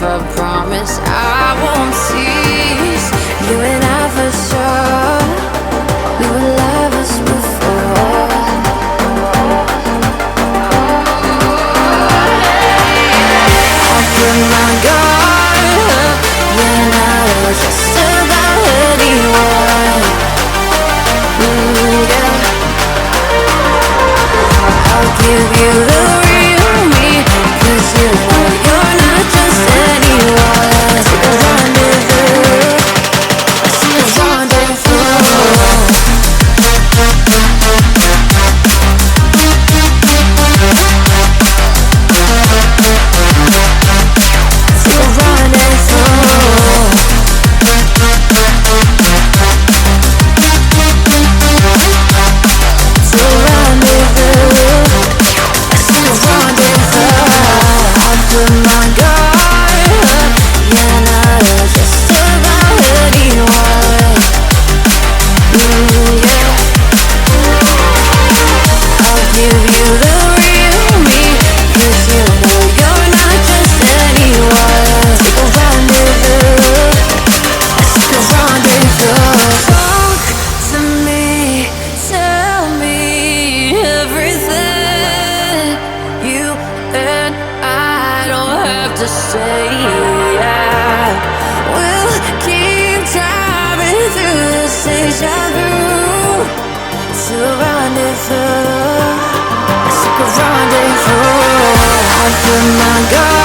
life, I promise I won't cease. You and I for sure, we were lovers before. I put my guard up when I was just about anyone. Yeah. I'll give you the real me, 'cause you know you're not just anyone. It's a rendezvous, it's a rendezvous. To say, yeah, we'll keep driving through this deja vu. It's a rendezvous, it's like a rendezvous. I put my guard